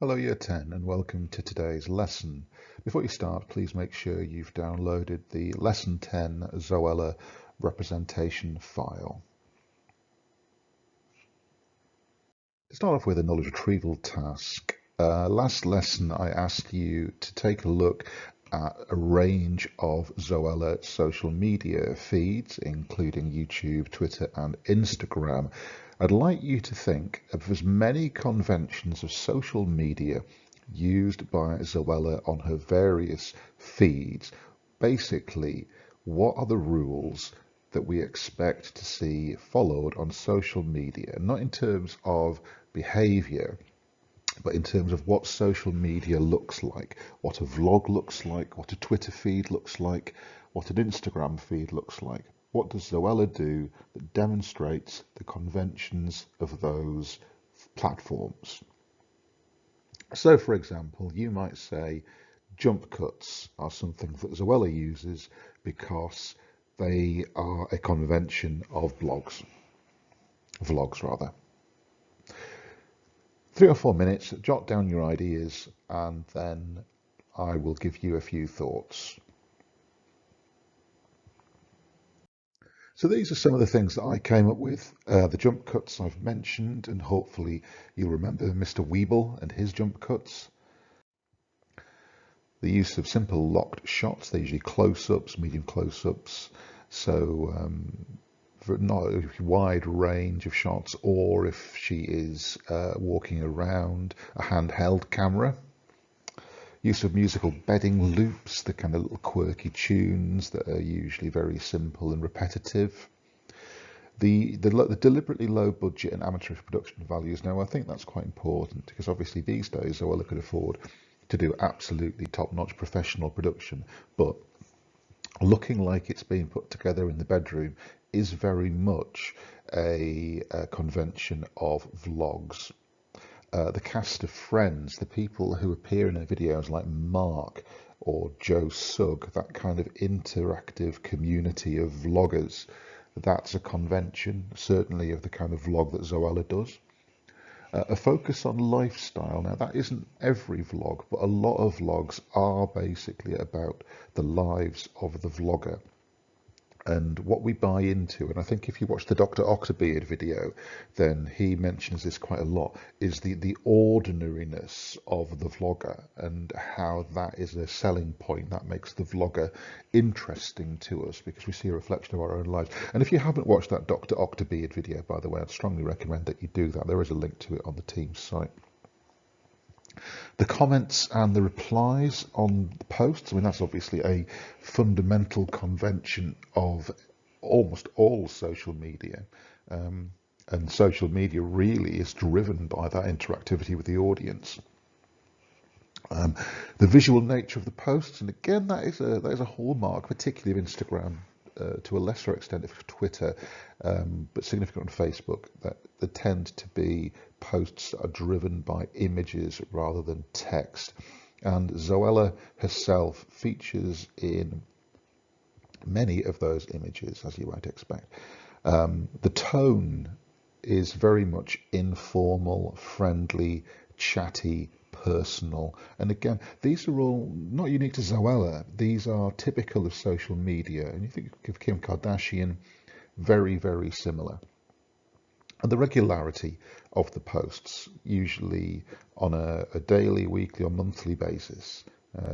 Hello Year 10 and welcome to today's lesson. Before you start, please make sure you've downloaded the Lesson 10 Zoella representation file. To start off with a knowledge retrieval task, last lesson I asked you to take a look at a range of Zoella social media feeds, including YouTube, Twitter and Instagram. I'd like you to think of as many conventions of social media used by Zoella on her various feeds. Basically, what are the rules that we expect to see followed on social media, not in terms of behavior, but in terms of what social media looks like, what a vlog looks like, what a Twitter feed looks like, what an Instagram feed looks like. What does Zoella do that demonstrates the conventions of those platforms? So, for example, you might say jump cuts are something that Zoella uses because they are a convention of vlogs rather. 3 or 4 minutes, jot down your ideas, and then I will give you a few thoughts. So these are some of the things that I came up with. The jump cuts I've mentioned, and hopefully you'll remember Mr. Weeble and his jump cuts. The use of simple locked shots, they're usually close-ups, medium close-ups, so for not a wide range of shots, or if she is walking around, a handheld camera. Use of musical bedding loops, the kind of little quirky tunes that are usually very simple and repetitive. The deliberately low budget and amateurish production values. Now, I think that's quite important because obviously these days Zoella could afford to do absolutely top-notch professional production, but looking like it's being put together in the bedroom is very much a convention of vlogs. The cast of Friends, the people who appear in her videos like Mark or Joe Sugg, that kind of interactive community of vloggers, that's a convention, certainly of the kind of vlog that Zoella does. A focus on lifestyle. Now, that isn't every vlog, but a lot of vlogs are basically about the lives of the vlogger and what we buy into. And I think if you watch the Dr. Octobeard video, then he mentions this quite a lot, is the ordinariness of the vlogger and how that is a selling point that makes the vlogger interesting to us because we see a reflection of our own lives. And if you haven't watched that Dr. Octobeard video, by the way, I'd strongly recommend that you do that. There is a link to it on the team's site. The comments and the replies on the posts, I mean, that's obviously a fundamental convention of almost all social media. And social media really is driven by that interactivity with the audience. The visual nature of the posts, and again, that is a hallmark, particularly of Instagram, to a lesser extent of Twitter, but significant on Facebook, that they tend to be posts that are driven by images rather than text. And Zoella herself features in many of those images, as you might expect. The tone is very much informal, friendly, chatty, personal. And again, these are all not unique to Zoella. These are typical of social media. And you think of Kim Kardashian, very, very similar. And the regularity of the posts, usually on a daily, weekly or monthly basis.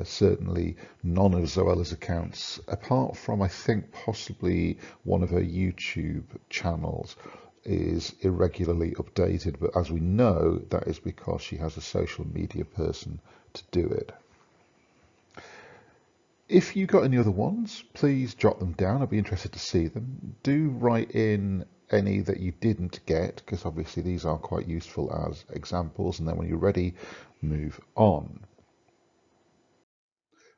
Certainly none of Zoella's accounts, apart from I think possibly one of her YouTube channels, is irregularly updated, but as we know, that is because she has a social media person to do it. If you got any other ones, please jot them down. I'd be interested to see them. Do write in any that you didn't get, because obviously these are quite useful as examples, and then when you're ready, move on.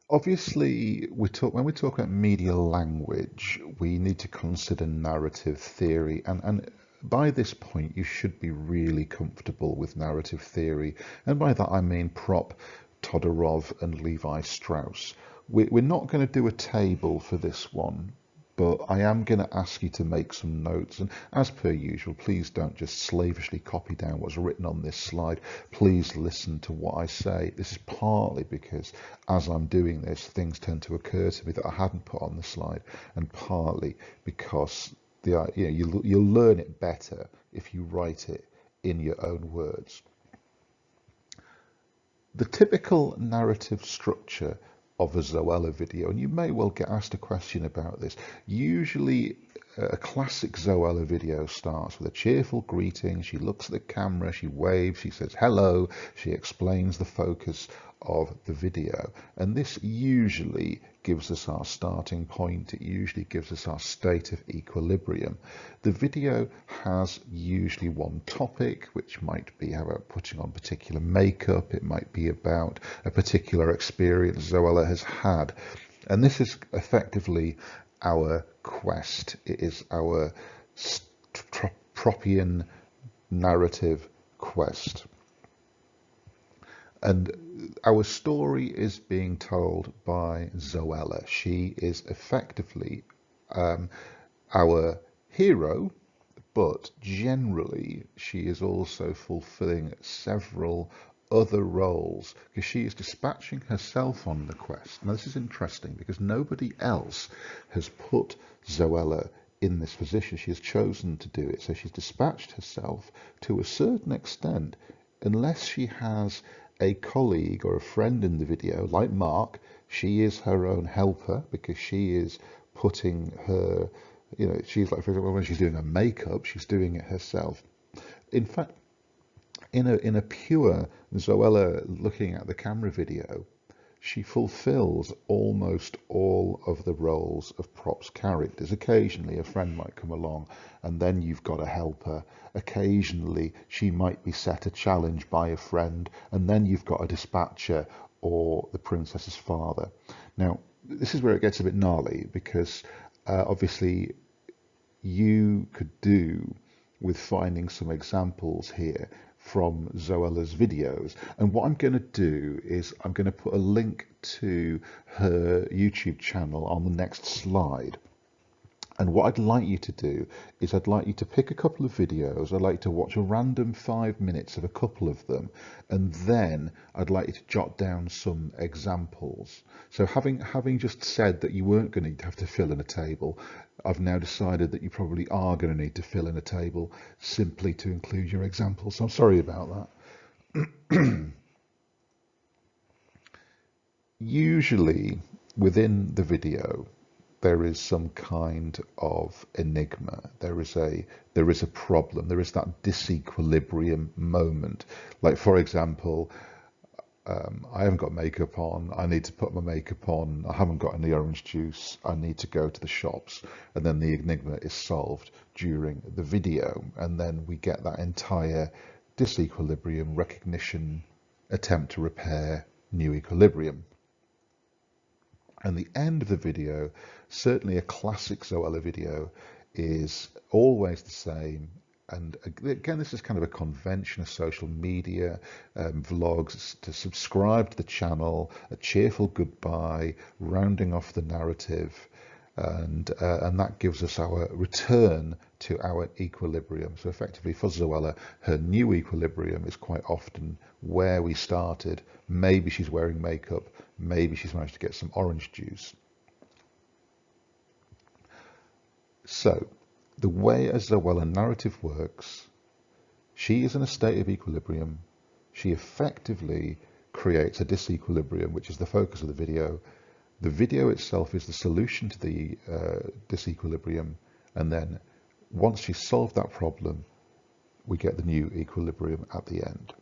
Obviously, when we talk about media language, we need to consider narrative theory, and by this point, you should be really comfortable with narrative theory, and by that I mean Prop, Todorov, and Levi Strauss. We're not going to do a table for this one, but I am going to ask you to make some notes. And as per usual, please don't just slavishly copy down what's written on this slide. Please listen to what I say. This is partly because as I'm doing this, things tend to occur to me that I hadn't put on the slide, and partly because you'll learn it better if you write it in your own words. The typical narrative structure of a zoella video, and you may well get asked a question about this. Usually a classic zoella video starts with a cheerful greeting. She looks at the camera, she waves, she says hello, she explains the focus of the video, and this usually gives us our starting point. It usually gives us our state of equilibrium. The video has usually one topic, which might be about putting on particular makeup. It might be about a particular experience Zoella has had. And this is effectively our quest. It is our Tropian narrative quest. And our story is being told by Zoella. She is effectively our hero, but generally she is also fulfilling several other roles because she is dispatching herself on the quest. Now this is interesting because nobody else has put Zoella in this position. She has chosen to do it. So she's dispatched herself to a certain extent, unless she has a colleague or a friend in the video, like Mark. She is her own helper because she is putting her, she's like, for example, when she's doing her makeup, she's doing it herself. In fact, in a pure Zoella looking at the camera video, she fulfills almost all of the roles of props characters. Occasionally a friend might come along and then you've got a helper. Occasionally she might be set a challenge by a friend and then you've got a dispatcher or the princess's father. Now, this is where it gets a bit gnarly because obviously you could do with finding some examples here from Zoella's videos. And what I'm going to do is I'm going to put a link to her YouTube channel on the next slide. And what I'd like you to do is I'd like you to pick a couple of videos. I'd like you to watch a random 5 minutes of a couple of them. And then I'd like you to jot down some examples. So having just said that you weren't going to have to fill in a table, I've now decided that you probably are going to need to fill in a table simply to include your examples. So I'm sorry about that. Usually within the video, there is some kind of enigma. There is a problem. There is that disequilibrium moment. Like, for example, I haven't got makeup on. I need to put my makeup on. I haven't got any orange juice. I need to go to the shops. And then the enigma is solved during the video. And then we get that entire disequilibrium recognition attempt to repair new equilibrium. And the end of the video, certainly a classic Zoella video, is always the same. And again, this is kind of a convention of social media vlogs, to subscribe to the channel, a cheerful goodbye, rounding off the narrative, and that gives us our return to our equilibrium. So effectively for Zoella, her new equilibrium is quite often where we started. Maybe she's wearing makeup, maybe she's managed to get some orange juice. So the way a Zoella narrative works, she is in a state of equilibrium. She effectively creates a disequilibrium, which is the focus of the video. The video itself is the solution to the disequilibrium, and then once she's solved that problem, we get the new equilibrium at the end.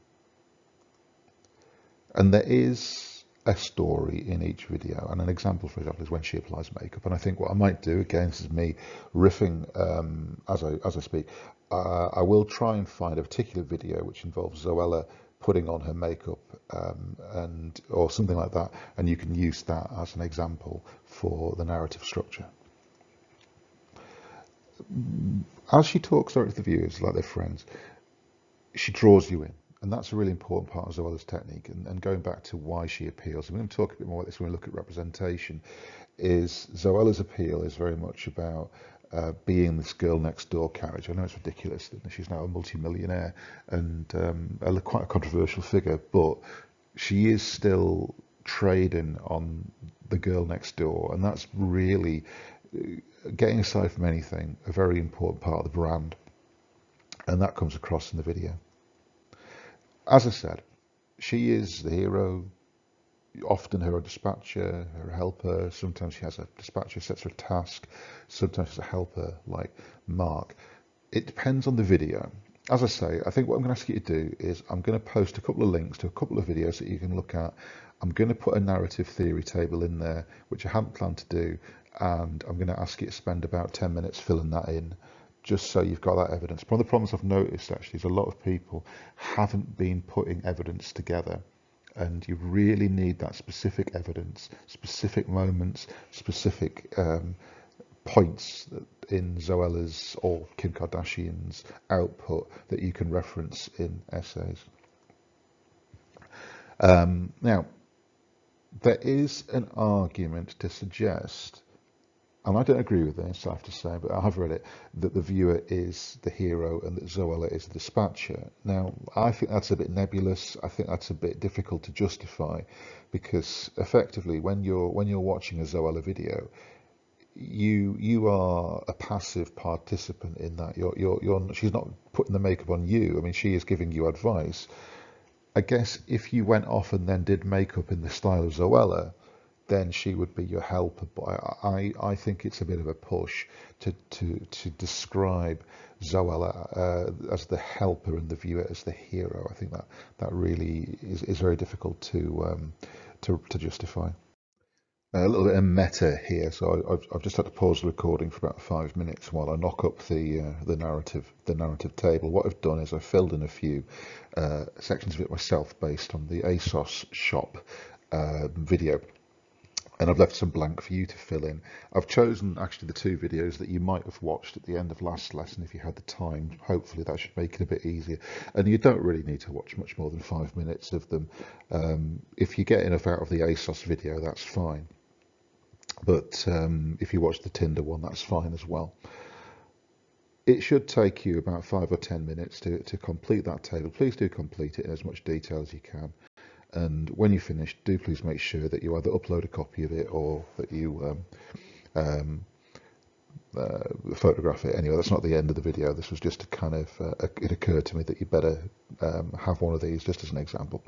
And there is a story in each video, and an example, for example, is when she applies makeup. And I think what I might do, again, this is me riffing as I speak, I will try and find a particular video which involves Zoella putting on her makeup or something like that, and you can use that as an example for the narrative structure. As she talks directly to the viewers like they're friends, she draws you in. And that's a really important part of Zoella's technique. And going back to why she appeals, and we're going to talk a bit more about this when we look at representation, is Zoella's appeal is very much about being this girl next door character. I know it's ridiculous that she's now a multi-millionaire and quite a controversial figure, but she is still trading on the girl next door, and that's really, getting aside from anything, a very important part of the brand, and that comes across in the video. As I said, she is the hero, often her dispatcher, her helper. Sometimes she has a dispatcher sets her a task, sometimes she's a helper like Mark. It depends on the video. As I say, I think what I'm going to ask you to do is I'm going to post a couple of links to a couple of videos that you can look at. I'm going to put a narrative theory table in there, which I hadn't planned to do, and I'm going to ask you to spend about 10 minutes filling that in, just so you've got that evidence. One of the problems I've noticed actually is a lot of people haven't been putting evidence together, and you really need that specific evidence, specific moments, specific points in Zoella's or Kim Kardashian's output that you can reference in essays. Now, there is an argument to suggest, and I don't agree with this, I have to say, but I have read it, that the viewer is the hero and that Zoella is the dispatcher. Now, I think that's a bit nebulous. I think that's a bit difficult to justify, because effectively, when you're watching a Zoella video, you are a passive participant in that. She's not putting the makeup on you. I mean, she is giving you advice. I guess if you went off and then did makeup in the style of Zoella, then she would be your helper. But I think it's a bit of a push to describe Zoella as the helper and the viewer as the hero. I think that really is very difficult to justify. A little bit of meta here, so I've just had to pause the recording for about 5 minutes while I knock up the narrative table. What I've done is I've filled in a few sections of it myself based on the ASOS shop video, and I've left some blank for you to fill in. I've chosen actually the two videos that you might have watched at the end of last lesson if you had the time. Hopefully that should make it a bit easier, and you don't really need to watch much more than 5 minutes of them. If you get enough out of the ASOS video, that's fine. But if you watch the Tinder one, that's fine as well. It should take you about 5 or 10 minutes to complete that table. Please do complete it in as much detail as you can. And when you finish, do please make sure that you either upload a copy of it or that you photograph it. Anyway, that's not the end of the video. This was just a kind of, it occurred to me that you better have one of these just as an example.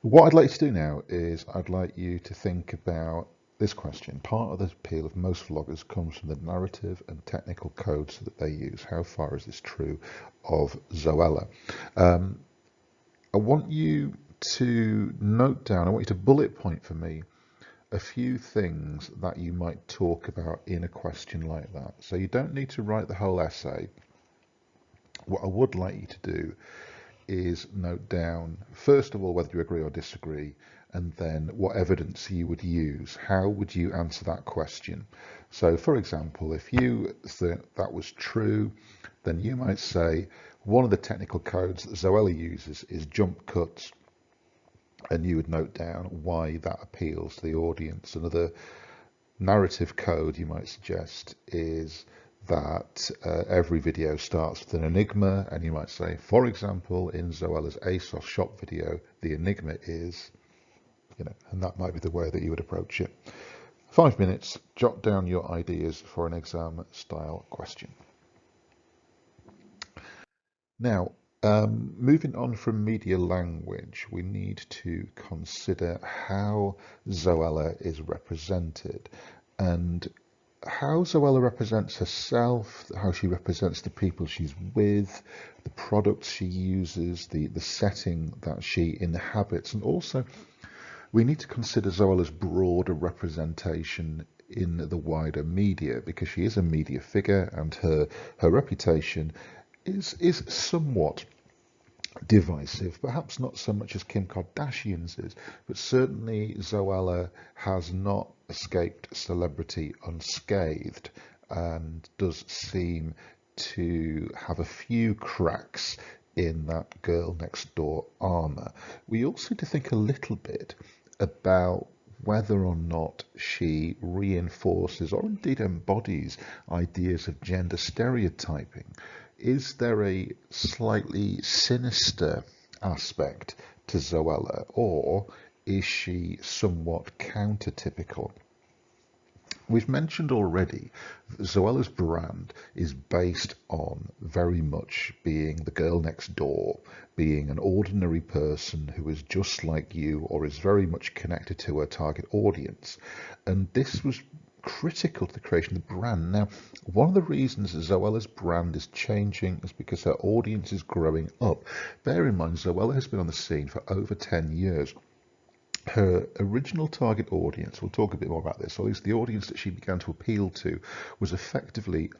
What I'd like you to do now is I'd like you to think about this question. Part of the appeal of most vloggers comes from the narrative and technical codes that they use. How far is this true of Zoella? I want you to note down, I want you to bullet point for me a few things that you might talk about in a question like that. So you don't need to write the whole essay. What I would like you to do is note down, first of all, whether you agree or disagree, and then what evidence you would use. How would you answer that question? So, for example, if you think that was true, then you might say, one of the technical codes that Zoella uses is jump cuts, and you would note down why that appeals to the audience. Another narrative code you might suggest is that every video starts with an enigma, and you might say, for example, in Zoella's ASOS shop video, the enigma is, and that might be the way that you would approach it. 5 minutes, jot down your ideas for an exam style question. Now, moving on from media language, we need to consider how Zoella is represented, and how Zoella represents herself, how she represents the people she's with, the products she uses, the setting that she inhabits, and also we need to consider Zoella's broader representation in the wider media, because she is a media figure and her reputation is somewhat divisive, perhaps not so much as Kim Kardashian's is, but certainly Zoella has not escaped celebrity unscathed and does seem to have a few cracks in that girl next door armour. We also need to think a little bit about whether or not she reinforces or indeed embodies ideas of gender stereotyping. Is there a slightly sinister aspect to Zoella, or is she somewhat countertypical? We've mentioned already that Zoella's brand is based on very much being the girl next door, being an ordinary person who is just like you or is very much connected to her target audience. And this was critical to the creation of the brand. Now, one of the reasons Zoella's brand is changing is because her audience is growing up. Bear in mind, Zoella has been on the scene for over 10 years. Her original target audience, we'll talk a bit more about this, or at least the audience that she began to appeal to, was effectively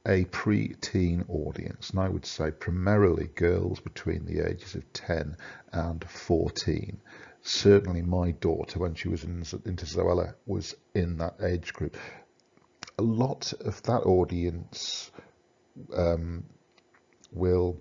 a pre-teen audience, and I would say primarily girls between the ages of 10 and 14. Certainly my daughter, when she was into Zoella, was in that age group. A lot of that audience will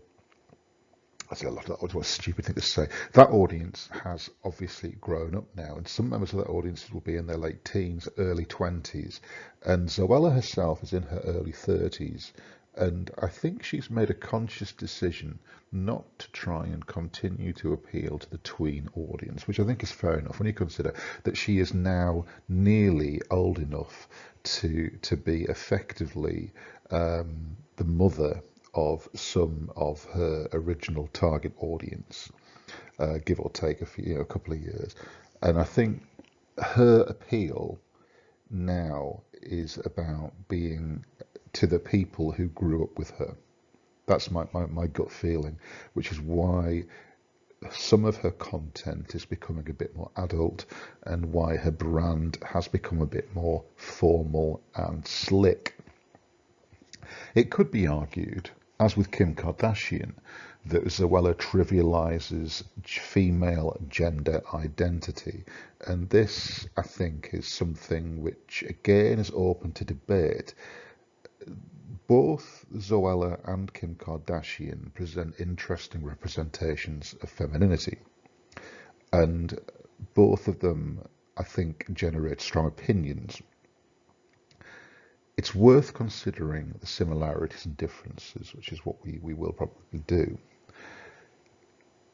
I say a lot of that was a stupid thing to say. That audience has obviously grown up now, and some members of that audience will be in their late teens, early 20s. And Zoella herself is in her early 30s. And I think she's made a conscious decision not to try and continue to appeal to the tween audience, which I think is fair enough when you consider that she is now nearly old enough to be effectively the mother of some of her original target audience, give or take a couple of years. And I think her appeal now is about being to the people who grew up with her. That's my gut feeling, which is why some of her content is becoming a bit more adult and why her brand has become a bit more formal and slick. It could be argued, as with Kim Kardashian, that Zoella trivializes female gender identity. And this, I think, is something which, again, is open to debate. Both Zoella and Kim Kardashian present interesting representations of femininity. And both of them, I think, generate strong opinions. It's worth considering the similarities and differences, which is what we will probably do.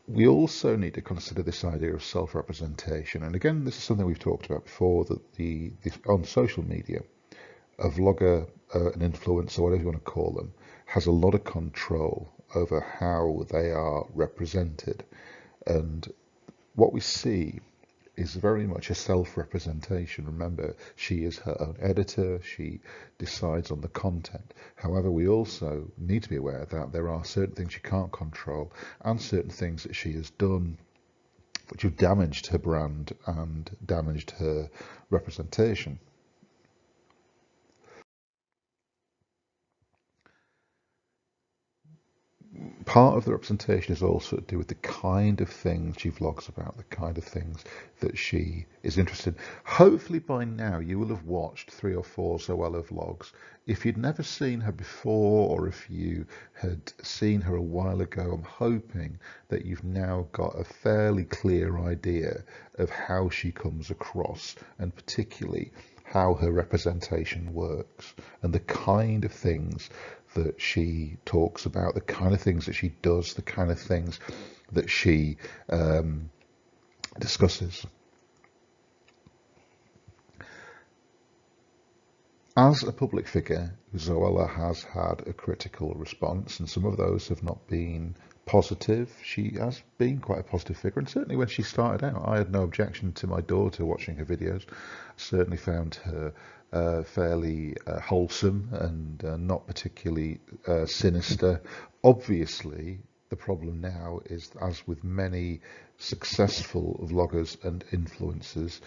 We also need to consider this idea of self-representation. And again, this is something we've talked about before, that on social media, a vlogger, an influencer, whatever you want to call them, has a lot of control over how they are represented. And what we see is very much a self-representation. Remember, she is her own editor, she decides on the content. However, we also need to be aware that there are certain things she can't control and certain things that she has done which have damaged her brand and damaged her representation. Part of the representation is also to do with the kind of things she vlogs about, the kind of things that she is interested in. Hopefully by now you will have watched 3 or 4 Zoella vlogs. If you'd never seen her before, or if you had seen her a while ago, I'm hoping that you've now got a fairly clear idea of how she comes across, and particularly how her representation works and the kind of things that she talks about, the kind of things that she does, the kind of things that she discusses. As a public figure, Zoella has had a critical response, and some of those have not been positive. She has been quite a positive figure, and certainly when she started out, I had no objection to my daughter watching her videos. Certainly found her fairly wholesome and not particularly sinister. Obviously, the problem now is, as with many successful vloggers and influencers,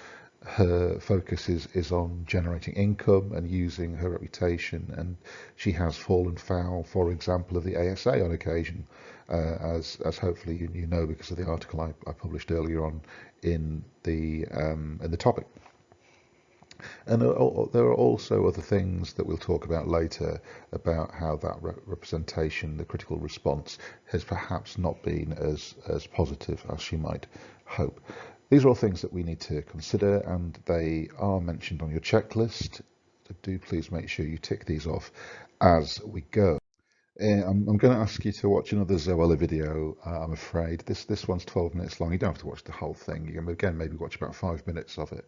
her focus is on generating income and using her reputation, and she has fallen foul, for example, of the ASA on occasion, as hopefully you know because of the article I published earlier on in the topic. And there are also other things that we'll talk about later about how that representation, the critical response, has perhaps not been as positive as she might hope. These are all things that we need to consider, and they are mentioned on your checklist. So do please make sure you tick these off as we go. I'm going to ask you to watch another Zoella video. I'm afraid this one's 12 minutes long. You don't have to watch the whole thing. You can again maybe watch about 5 minutes of it.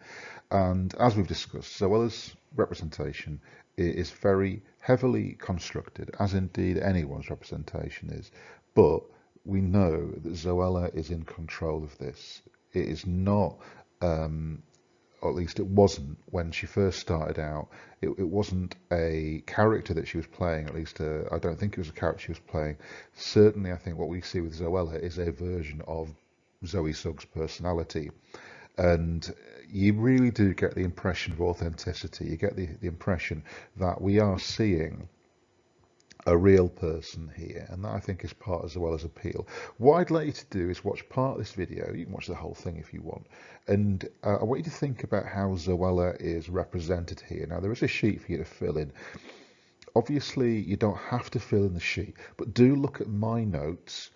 And as we've discussed, Zoella's representation is very heavily constructed, as indeed anyone's representation is. But we know that Zoella is in control of this. It is not. Or at least it wasn't when she first started out. It wasn't a character that she was playing, at least I don't think it was a character she was playing. Certainly, I think what we see with Zoella is a version of Zoe Suggs' personality. And you really do get the impression of authenticity. You get the impression that we are seeing a real person here, and that I think is part as well as appeal. What I'd like you to do is watch part of this video. You can watch the whole thing if you want, and I want you to think about how Zoella is represented here. Now there is a sheet for you to fill in. Obviously you don't have to fill in the sheet, but do look at my notes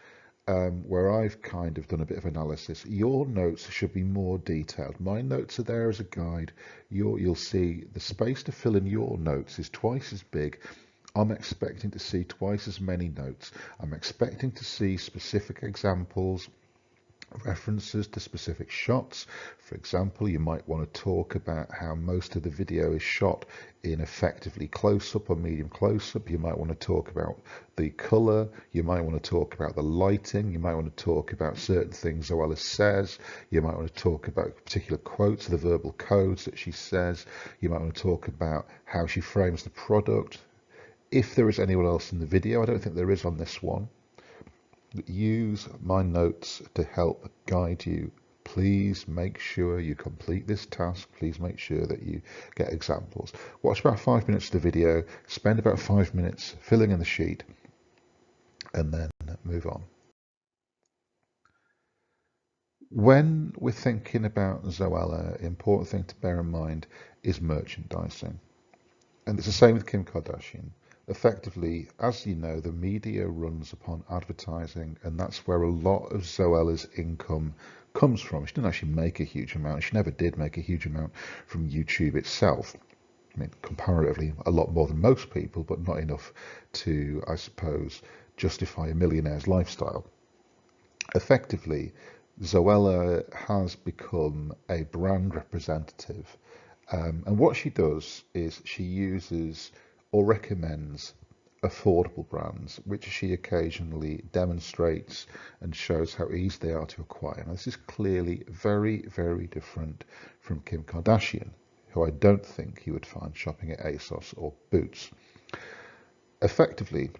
where I've kind of done a bit of analysis. Your notes should be more detailed. My notes are there as a guide. You'll see the space to fill in your notes is twice as big. I'm expecting to see twice as many notes. I'm expecting to see specific examples, references to specific shots. For example, you might want to talk about how most of the video is shot in effectively close-up or medium close-up. You might want to talk about the color. You might want to talk about the lighting. You might want to talk about certain things Zoella says. You might want to talk about particular quotes, the verbal codes that she says. You might want to talk about how she frames the product. If there is anyone else in the video, I don't think there is on this one, use my notes to help guide you. Please make sure you complete this task. Please make sure that you get examples. Watch about 5 minutes of the video, spend about 5 minutes filling in the sheet, and then move on. When we're thinking about Zoella, important thing to bear in mind is merchandising. And it's the same with Kim Kardashian. Effectively, as you know, the media runs upon advertising, and that's where a lot of Zoella's income comes from. She didn't actually make a huge amount. She never did make a huge amount from YouTube itself. I mean, comparatively, a lot more than most people, but not enough to, I suppose, justify a millionaire's lifestyle. Effectively, Zoella has become a brand representative. And what she does is she uses or recommends affordable brands, which she occasionally demonstrates and shows how easy they are to acquire. Now, this is clearly very, very different from Kim Kardashian, who I don't think you would find shopping at ASOS or Boots. Effectively,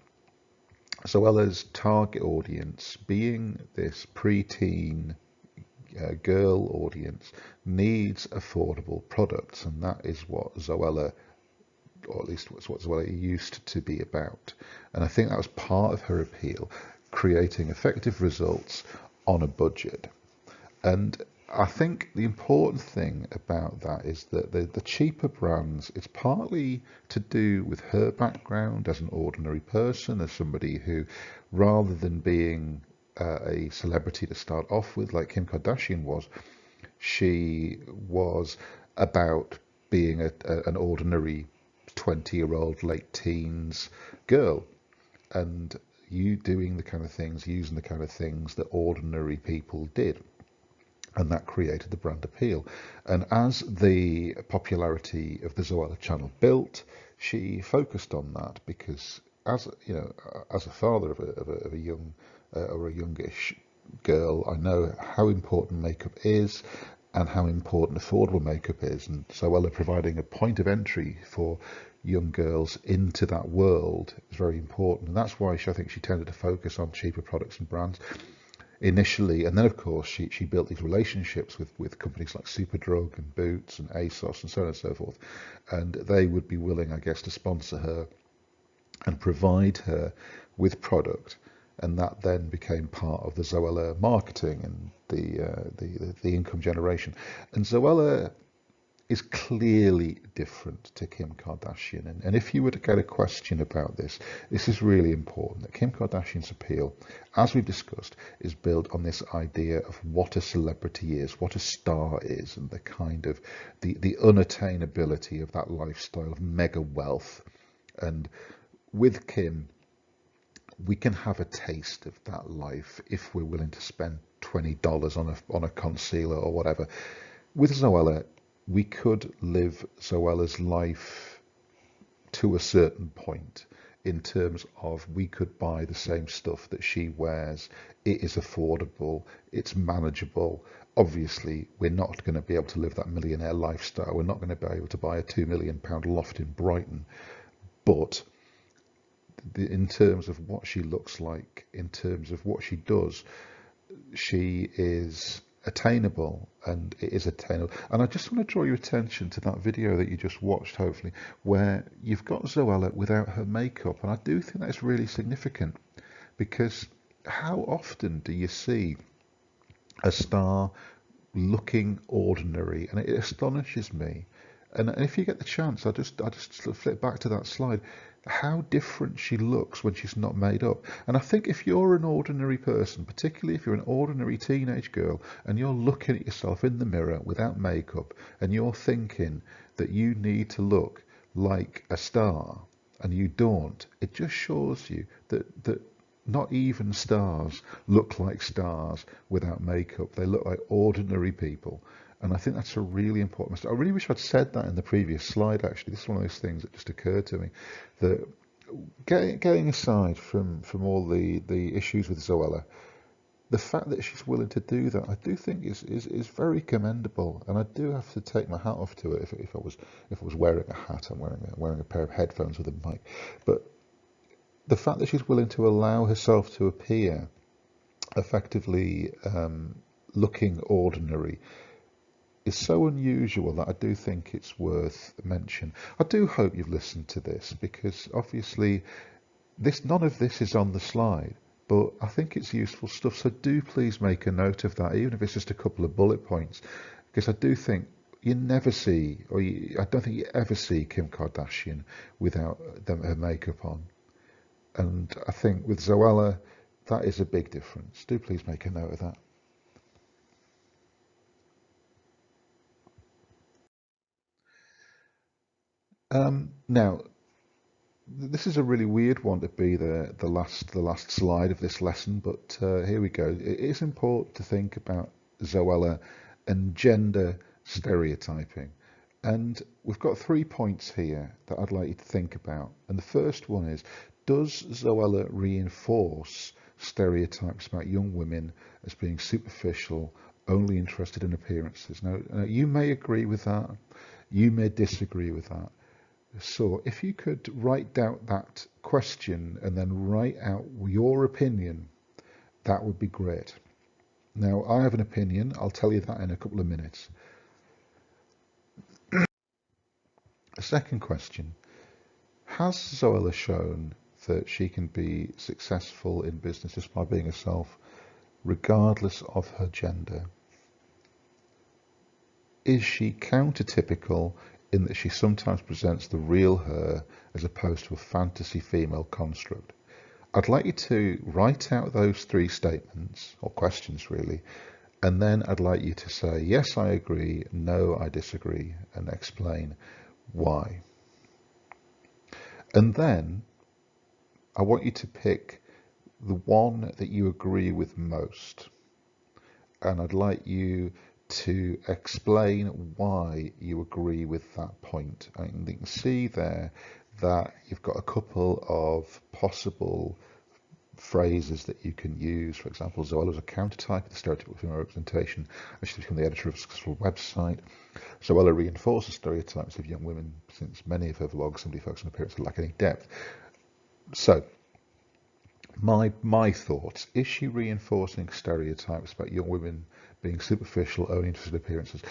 Zoella's target audience, being this preteen girl audience, needs affordable products, and that is what Zoella, or at least what Zoella used to be about. And I think that was part of her appeal, creating effective results on a budget. And I think the important thing about that is that the cheaper brands, it's partly to do with her background as an ordinary person, as somebody who, rather than being a celebrity to start off with, like Kim Kardashian was, she was about being an ordinary 20-year-old, late teens girl, and you doing the kind of things, using the kind of things that ordinary people did. And that created the brand appeal. And as the popularity of the Zoella channel built, she focused on that because, as you know, as a father of a young or a youngish girl, I know how important makeup is and how important affordable makeup is. And Zoella providing a point of entry for young girls into that world is very important. And that's why I think she tended to focus on cheaper products and brands initially, and then of course she built these relationships with companies like Superdrug and Boots and ASOS and so on and so forth, and they would be willing, I guess, to sponsor her and provide her with product, and that then became part of the Zoella marketing and the income generation. And Zoella is clearly different to Kim Kardashian. And if you were to get a question about this, this is really important, that Kim Kardashian's appeal, as we've discussed, is built on this idea of what a celebrity is, what a star is, and the kind of the unattainability of that lifestyle of mega wealth. And with Kim, we can have a taste of that life if we're willing to spend $20 on a concealer or whatever. With Zoella, we could live Zoella's life to a certain point in terms of we could buy the same stuff that she wears. It is affordable, it's manageable. Obviously, we're not going to be able to live that millionaire lifestyle. We're not going to be able to buy a £2 million loft in Brighton. But in terms of what she looks like, in terms of what she does, she is attainable, and it is attainable. And I just want to draw your attention to that video that you just watched, hopefully, where you've got Zoella without her makeup. And I do think that's really significant, because how often do you see a star looking ordinary? And it astonishes me. And if you get the chance, I just sort of flip back to that slide, how different she looks when she's not made up. And I think if you're an ordinary person, particularly if you're an ordinary teenage girl, and you're looking at yourself in the mirror without makeup, and you're thinking that you need to look like a star, and you don't, it just shows you that not even stars look like stars without makeup. They look like ordinary people. And I think that's a really important message. I really wish I'd said that in the previous slide, actually. This is one of those things that just occurred to me. That getting aside from all the issues with Zoella, the fact that she's willing to do that, I do think is very commendable. And I do have to take my hat off to it if I was wearing a hat and wearing a pair of headphones with a mic. But the fact that she's willing to allow herself to appear effectively looking ordinary is so unusual that I do think it's worth mention. I do hope you've listened to this, because obviously none of this is on the slide, but I think it's useful stuff. So do please make a note of that, even if it's just a couple of bullet points, because I do think you never see, I don't think you ever see Kim Kardashian without her makeup on. And I think with Zoella, that is a big difference. Do please make a note of that. Now, this is a really weird one to be the last slide of this lesson, but here we go. It is important to think about Zoella and gender stereotyping. And we've got 3 points here that I'd like you to think about. And the first one is, does Zoella reinforce stereotypes about young women as being superficial, only interested in appearances? Now, you may agree with that, you may disagree with that. So if you could write down that question and then write out your opinion, that would be great. Now, I have an opinion. I'll tell you that in a couple of minutes. The second question, has Zoella shown that she can be successful in business just by being herself, regardless of her gender? Is she countertypical in that she sometimes presents the real her as opposed to a fantasy female construct? I'd like you to write out those 3 statements, or questions really, and then I'd like you to say, yes, I agree, no, I disagree, and explain why. And then I want you to pick the one that you agree with most. And I'd like you to explain why you agree with that point. And you can see there that you've got a couple of possible phrases that you can use. For example, Zoella is a countertype of the stereotypical female representation, and she's become the editor of a successful website. Zoella reinforces stereotypes of young women, since many of her vlogs simply focus on appearance and lack any depth. So, my thoughts, is she reinforcing stereotypes about young women being superficial, only interested in appearances?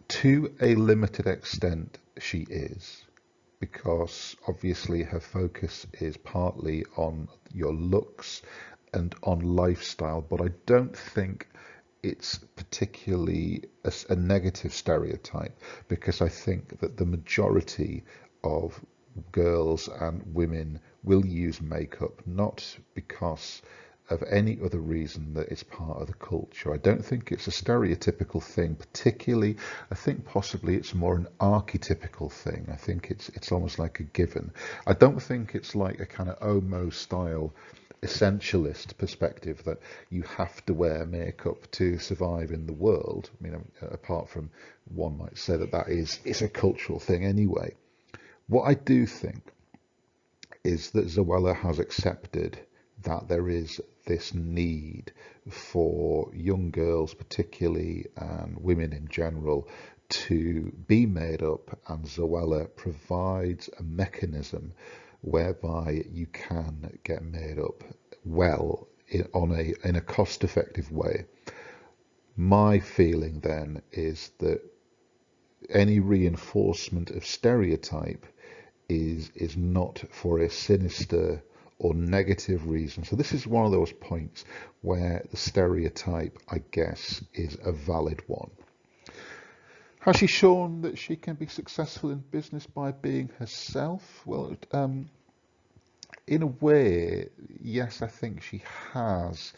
To a limited extent, she is, because obviously her focus is partly on your looks and on lifestyle, but I don't think it's particularly a negative stereotype, because I think that the majority of girls and women will use makeup not because of any other reason that it's part of the culture. I don't think it's a stereotypical thing particularly. I think possibly it's more an archetypical thing. I think it's almost like a given. I don't think it's like a kind of Omo style essentialist perspective that you have to wear makeup to survive in the world. I mean, apart from one might say that it's a cultural thing anyway. What I do think is that Zoella has accepted that there is this need for young girls particularly, and women in general, to be made up, and Zoella provides a mechanism whereby you can get made up well in a cost-effective way. My feeling then is that any reinforcement of stereotype is not for a sinister or negative reason. So this is one of those points where the stereotype, I guess, is a valid one. Has she shown that she can be successful in business by being herself? Well, in a way, yes, I think she has.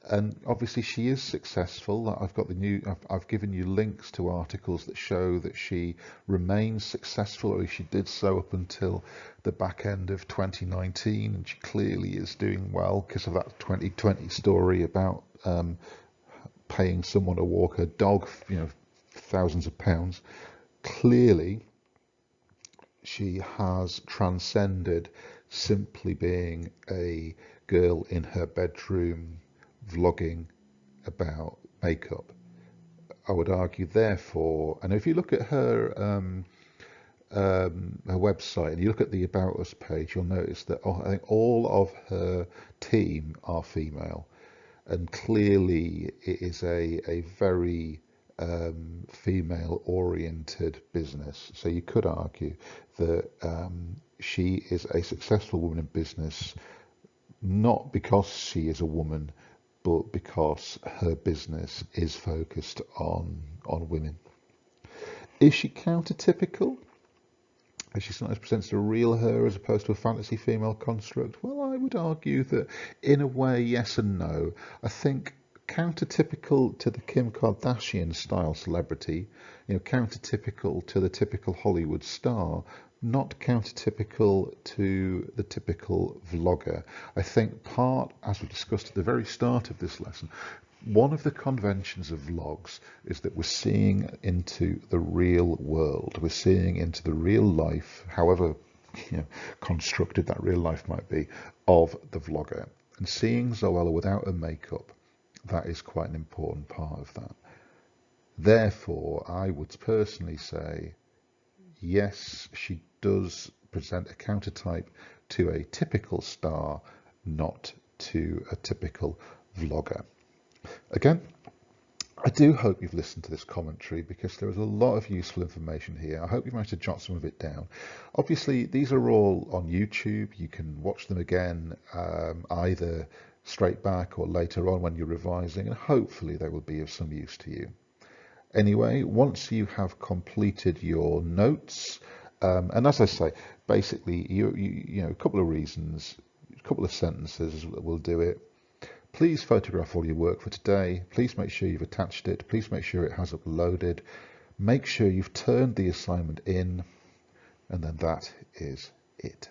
And obviously she is successful. I've given you links to articles that show that she remains successful, or she did so up until the back end of 2019, and she clearly is doing well because of that 2020 story about paying someone to walk her dog, thousands of pounds. Clearly, she has transcended simply being a girl in her bedroom vlogging about makeup. I would argue, therefore, and if you look at her website and you look at the About Us page, you'll notice that I think all of her team are female, and clearly it is a very female-oriented business. So you could argue that she is a successful woman in business, not because she is a woman, but because her business is focused on women. Is she countertypical? As she sometimes presents a real her as opposed to a fantasy female construct? Well, I would argue that in a way, yes and no. I think countertypical to the Kim Kardashian style celebrity, countertypical to the typical Hollywood star, not countertypical to the typical vlogger. I think as we discussed at the very start of this lesson, one of the conventions of vlogs is that we're seeing into the real world. We're seeing into the real life, however constructed that real life might be, of the vlogger. And seeing Zoella without her makeup, that is quite an important part of that. Therefore, I would personally say, yes, she does present a countertype to a typical star, not to a typical vlogger. Again, I do hope you've listened to this commentary, because there is a lot of useful information here. I hope you managed to jot some of it down. Obviously, these are all on YouTube. You can watch them again either straight back or later on when you're revising, and hopefully they will be of some use to you. Anyway, once you have completed your notes, and as I say, basically, a couple of reasons, a couple of sentences will do it. Please photograph all your work for today. Please make sure you've attached it. Please make sure it has uploaded. Make sure you've turned the assignment in, and then that is it.